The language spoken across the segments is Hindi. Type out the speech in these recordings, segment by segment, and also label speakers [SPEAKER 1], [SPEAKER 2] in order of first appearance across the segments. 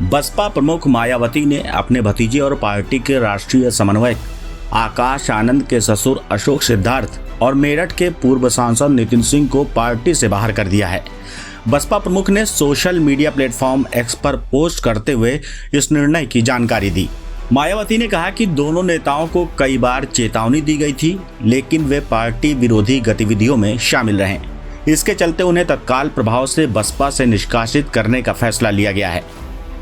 [SPEAKER 1] बसपा प्रमुख मायावती ने अपने भतीजे और पार्टी के राष्ट्रीय समन्वयक आकाश आनंद के ससुर अशोक सिद्धार्थ और मेरठ के पूर्व सांसद नितिन सिंह को पार्टी से बाहर कर दिया है। बसपा प्रमुख ने सोशल मीडिया प्लेटफॉर्म एक्स पर पोस्ट करते हुए इस निर्णय की जानकारी दी। मायावती ने कहा कि दोनों नेताओं को कई बार चेतावनी दी गई थी, लेकिन वे पार्टी विरोधी गतिविधियों में शामिल रहे। इसके चलते उन्हें तत्काल प्रभाव से बसपा से निष्कासित करने का फैसला लिया गया है।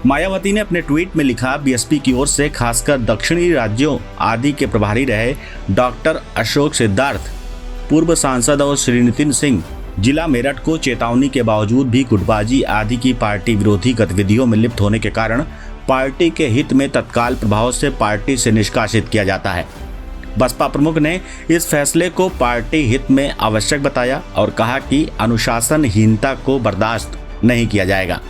[SPEAKER 1] मायावती ने अपने ट्वीट में लिखा, बीएसपी की ओर से खासकर दक्षिणी राज्यों आदि के प्रभारी रहे डॉक्टर अशोक सिद्धार्थ, पूर्व सांसद और श्री नितिन सिंह, जिला मेरठ को चेतावनी के बावजूद भी गुटबाजी आदि की पार्टी विरोधी गतिविधियों में लिप्त होने के कारण पार्टी के हित में तत्काल प्रभाव से पार्टी से निष्कासित किया जाता है। बसपा प्रमुख ने इस फैसले को पार्टी हित में आवश्यक बताया और कहा कि अनुशासनहीनता को बर्दाश्त नहीं किया जाएगा।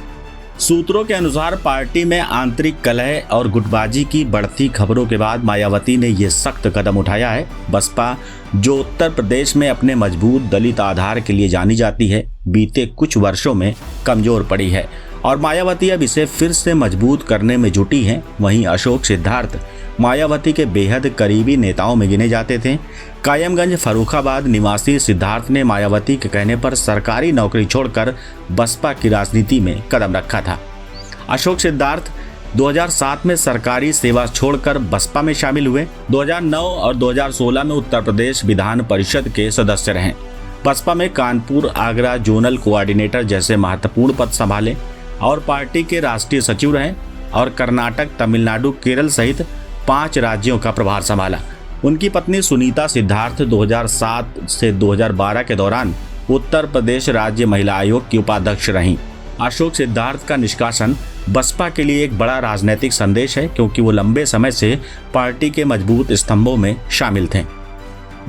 [SPEAKER 1] सूत्रों के अनुसार पार्टी में आंतरिक कलह और गुटबाजी की बढ़ती खबरों के बाद मायावती ने ये सख्त कदम उठाया है। बसपा, जो उत्तर प्रदेश में अपने मजबूत दलित आधार के लिए जानी जाती है, बीते कुछ वर्षों में कमजोर पड़ी है और मायावती अब इसे फिर से मजबूत करने में जुटी हैं। वहीं अशोक सिद्धार्थ मायावती के बेहद करीबी नेताओं में गिने जाते थे। कायमगंज फर्रुखाबाद निवासी सिद्धार्थ ने मायावती के कहने पर सरकारी नौकरी छोड़कर बसपा की राजनीति में कदम रखा था। अशोक सिद्धार्थ 2007 में सरकारी सेवा छोड़कर बसपा में शामिल हुए। 2009 और 2016 में उत्तर प्रदेश विधान परिषद के सदस्य रहे। बसपा में कानपुर आगरा जोनल कोऑर्डिनेटर जैसे महत्वपूर्ण पद संभाले और पार्टी के राष्ट्रीय सचिव रहे और कर्नाटक, तमिलनाडु, केरल सहित 5 राज्यों का प्रभार संभाला। उनकी पत्नी सुनीता सिद्धार्थ 2007 से 2012 के दौरान उत्तर प्रदेश राज्य महिला आयोग की उपाध्यक्ष रहीं। अशोक सिद्धार्थ का निष्कासन बसपा के लिए एक बड़ा राजनीतिक संदेश है, क्योंकि वो लंबे समय से पार्टी के मजबूत स्तंभों में शामिल थे।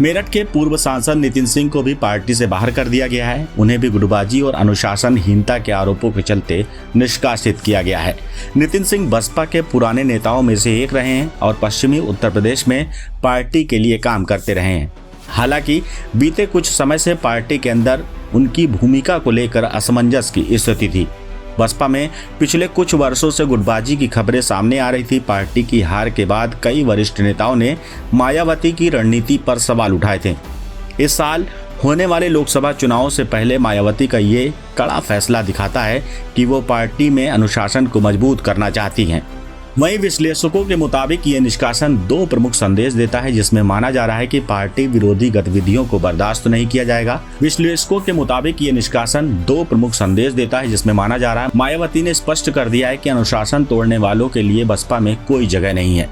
[SPEAKER 1] मेरठ के पूर्व सांसद नितिन सिंह को भी पार्टी से बाहर कर दिया गया है। उन्हें भी गुटबाजी और अनुशासनहीनता के आरोपों के चलते निष्कासित किया गया है। नितिन सिंह बसपा के पुराने नेताओं में से एक रहे हैं और पश्चिमी उत्तर प्रदेश में पार्टी के लिए काम करते रहे हैं। हालांकि बीते कुछ समय से पार्टी के अंदर उनकी भूमिका को लेकर असमंजस की स्थिति थी। बसपा में पिछले कुछ वर्षों से गुटबाजी की खबरें सामने आ रही थी। पार्टी की हार के बाद कई वरिष्ठ नेताओं ने मायावती की रणनीति पर सवाल उठाए थे। इस साल होने वाले लोकसभा चुनावों से पहले मायावती का ये कड़ा फैसला दिखाता है कि वो पार्टी में अनुशासन को मजबूत करना चाहती हैं। वहीं विश्लेषकों के मुताबिक ये निष्कासन 2 प्रमुख संदेश देता है, जिसमें माना जा रहा है कि पार्टी विरोधी गतिविधियों को बर्दाश्त नहीं किया जाएगा। विश्लेषकों के मुताबिक ये निष्कासन 2 प्रमुख संदेश देता है, जिसमें माना जा रहा है मायावती ने स्पष्ट कर दिया है कि अनुशासन तोड़ने वालों के लिए बसपा में कोई जगह नहीं है।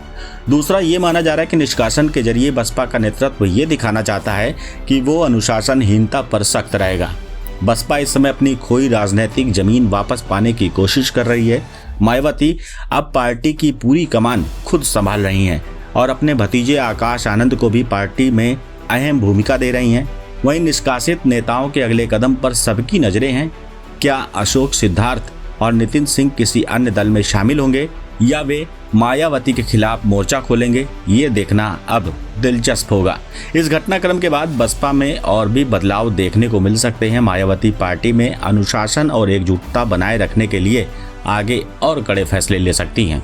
[SPEAKER 1] दूसरा, ये माना जा रहा है कि निष्कासन के जरिए बसपा का नेतृत्व ये दिखाना चाहता है कि वो अनुशासनहीनता पर सख्त रहेगा। बसपा इस समय अपनी खोई राजनीतिक जमीन वापस पाने की कोशिश कर रही है। मायावती अब पार्टी की पूरी कमान खुद संभाल रही हैं और अपने भतीजे आकाश आनंद को भी पार्टी में अहम भूमिका दे रही हैं। वहीं निष्कासित नेताओं के अगले कदम पर सबकी नजरें हैं। क्या अशोक सिद्धार्थ और नितिन सिंह किसी अन्य दल में शामिल होंगे या वे मायावती के खिलाफ मोर्चा खोलेंगे, ये देखना अब दिलचस्प होगा। इस घटनाक्रम के बाद बसपा में और भी बदलाव देखने को मिल सकते हैं। मायावती पार्टी में अनुशासन और एकजुटता बनाए रखने के लिए आगे और कड़े फैसले ले सकती हैं।